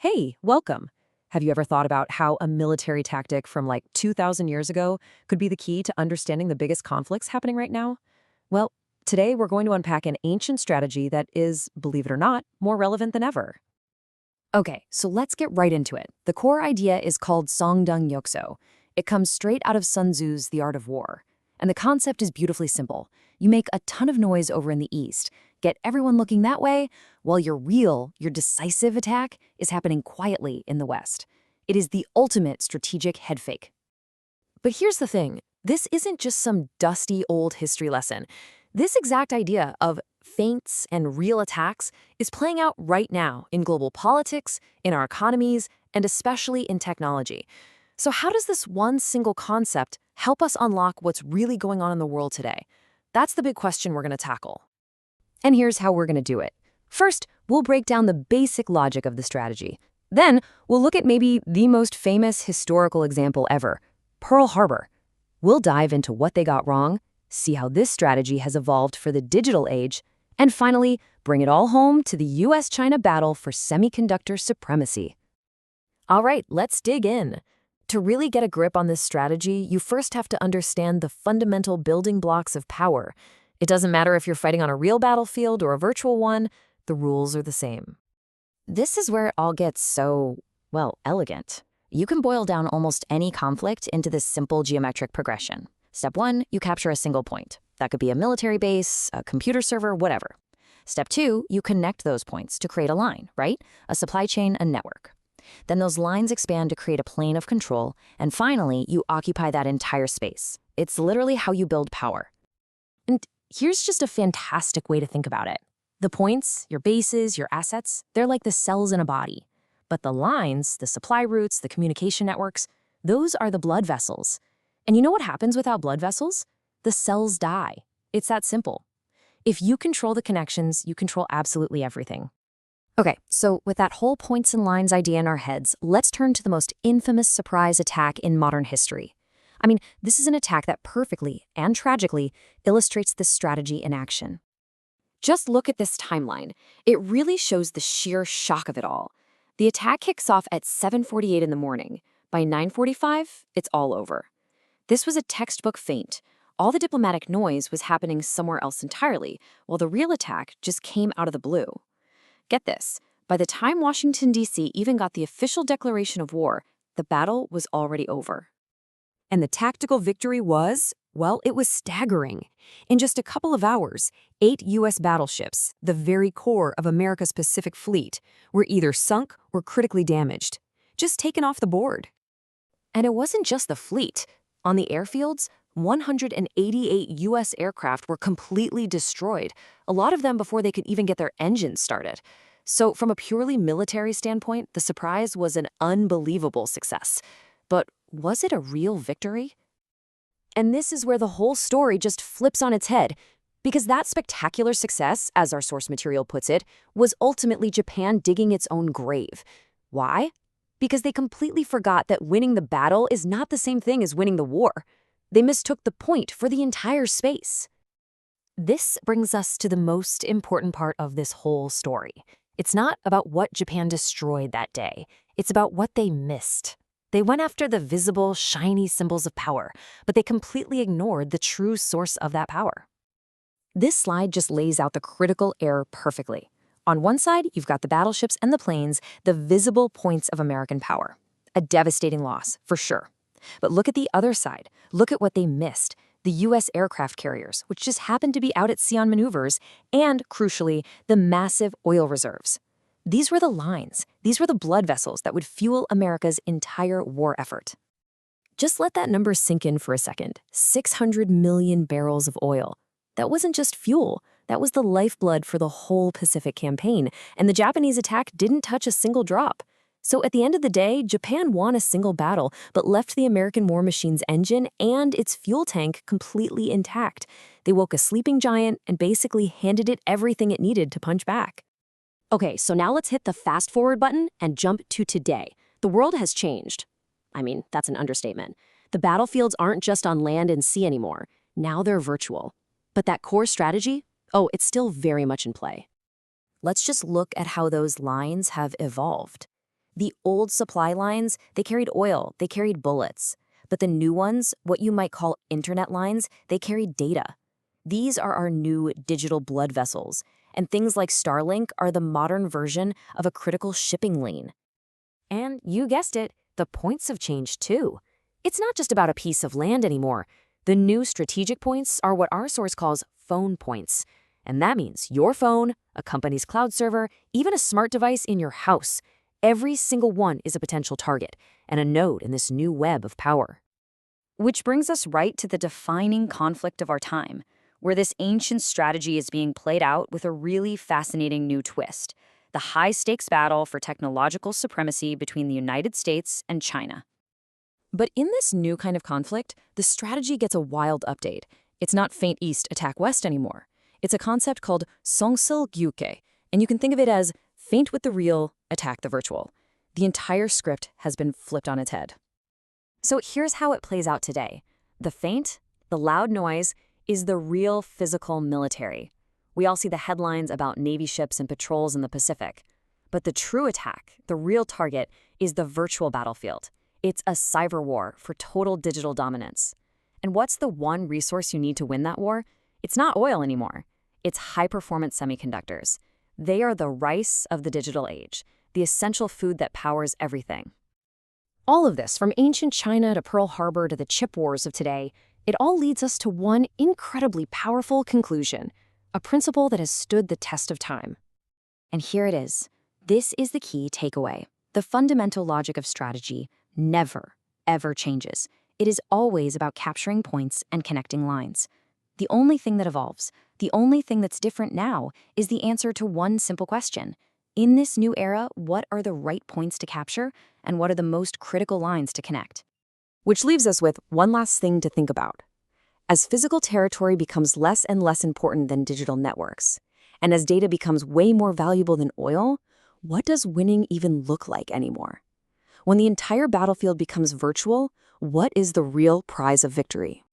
Hey, welcome. Have you ever thought about how a military tactic from like 2,000 years ago could be the key to understanding the biggest conflicts happening right now? Well, today we're going to unpack an ancient strategy that is, believe it or not, more relevant than ever. Okay, so let's get right into it. The core idea is called Songdeng Yokso. It comes straight out of Sun Tzu's The Art of War. And the concept is beautifully simple. You make a ton of noise over in the east, get everyone looking that way, while your decisive attack is happening quietly in the west. It is the ultimate strategic head fake. But here's the thing. This isn't just some dusty old history lesson. This exact idea of feints and real attacks is playing out right now in global politics, in our economies, and especially in technology. So how does this one single concept help us unlock what's really going on in the world today? That's the big question we're going to tackle. And here's how we're going to do it. First, we'll break down the basic logic of the strategy. Then, we'll look at maybe the most famous historical example ever, Pearl Harbor. We'll dive into what they got wrong, see how this strategy has evolved for the digital age, and finally, bring it all home to the US-China battle for semiconductor supremacy. All right, let's dig in. To really get a grip on this strategy, you first have to understand the fundamental building blocks of power. It doesn't matter if you're fighting on a real battlefield or a virtual one, the rules are the same. This is where it all gets so, well, elegant. You can boil down almost any conflict into this simple geometric progression. Step 1, you capture a single point. That could be a military base, a computer server, whatever. Step 2, you connect those points to create a line, right? A supply chain, a network. Then those lines expand to create a plane of control, and finally, you occupy that entire space. It's literally how you build power. And here's just a fantastic way to think about it. The points, your bases, your assets, they're like the cells in a body. But the lines, the supply routes, the communication networks, those are the blood vessels. And you know what happens without blood vessels? The cells die. It's that simple. If you control the connections, you control absolutely everything. Okay, so with that whole points and lines idea in our heads, let's turn to the most infamous surprise attack in modern history. I mean, this is an attack that perfectly and tragically illustrates this strategy in action. Just look at this timeline. It really shows the sheer shock of it all. The attack kicks off at 7:48 in the morning. By 9:45, it's all over. This was a textbook feint. All the diplomatic noise was happening somewhere else entirely, while the real attack just came out of the blue. Get this, by the time Washington, D.C. even got the official declaration of war, the battle was already over. And the tactical victory was, well, it was staggering. In just a couple of hours, 8 U.S. battleships, the very core of America's Pacific Fleet, were either sunk or critically damaged, just taken off the board. And it wasn't just the fleet. On the airfields, 188 U.S. aircraft were completely destroyed, a lot of them before they could even get their engines started. So from a purely military standpoint, the surprise was an unbelievable success. But was it a real victory? And this is where the whole story just flips on its head, because that spectacular success, as our source material puts it, was ultimately Japan digging its own grave. Why? Because they completely forgot that winning the battle is not the same thing as winning the war. They mistook the point for the entire space. This brings us to the most important part of this whole story. It's not about what Japan destroyed that day. It's about what they missed. They went after the visible, shiny symbols of power, but they completely ignored the true source of that power. This slide just lays out the critical error perfectly. On one side, you've got the battleships and the planes, the visible points of American power. A devastating loss, for sure. But look at the other side. Look at what they missed. The U.S. aircraft carriers, which just happened to be out at sea on maneuvers, and, crucially, the massive oil reserves. These were the lines. These were the blood vessels that would fuel America's entire war effort. Just let that number sink in for a second. 600 million barrels of oil. That wasn't just fuel. That was the lifeblood for the whole Pacific campaign, and the Japanese attack didn't touch a single drop. So at the end of the day, Japan won a single battle, but left the American war machine's engine and its fuel tank completely intact. They woke a sleeping giant and basically handed it everything it needed to punch back. Okay, so now let's hit the fast forward button and jump to today. The world has changed. I mean, that's an understatement. The battlefields aren't just on land and sea anymore. Now they're virtual. But that core strategy, oh, it's still very much in play. Let's just look at how those lines have evolved. The old supply lines, they carried oil, they carried bullets. But the new ones, what you might call internet lines, they carried data. These are our new digital blood vessels, and things like Starlink are the modern version of a critical shipping lane. And you guessed it, the points have changed too. It's not just about a piece of land anymore. The new strategic points are what our source calls phone points. And that means your phone, a company's cloud server, even a smart device in your house. Every single one is a potential target and a node in this new web of power. Which brings us right to the defining conflict of our time, where this ancient strategy is being played out with a really fascinating new twist: the high-stakes battle for technological supremacy between the United States and China. But in this new kind of conflict, the strategy gets a wild update. It's not feint east, attack west anymore. It's a concept called Songsil Gyuke, and you can think of it as feint with the real, attack the virtual. The entire script has been flipped on its head. So here's how it plays out today. The feint, the loud noise, is the real physical military. We all see the headlines about Navy ships and patrols in the Pacific. But the true attack, the real target, is the virtual battlefield. It's a cyber war for total digital dominance. And what's the one resource you need to win that war? It's not oil anymore. It's high-performance semiconductors. They are the rice of the digital age, the essential food that powers everything. All of this, from ancient China to Pearl Harbor to the chip wars of today, it all leads us to one incredibly powerful conclusion, a principle that has stood the test of time. And here it is. This is the key takeaway. The fundamental logic of strategy never, ever changes. It is always about capturing points and connecting lines. The only thing that evolves, the only thing that's different now, is the answer to one simple question. In this new era, what are the right points to capture, and what are the most critical lines to connect? Which leaves us with one last thing to think about. As physical territory becomes less and less important than digital networks, and as data becomes way more valuable than oil, what does winning even look like anymore? When the entire battlefield becomes virtual, what is the real prize of victory?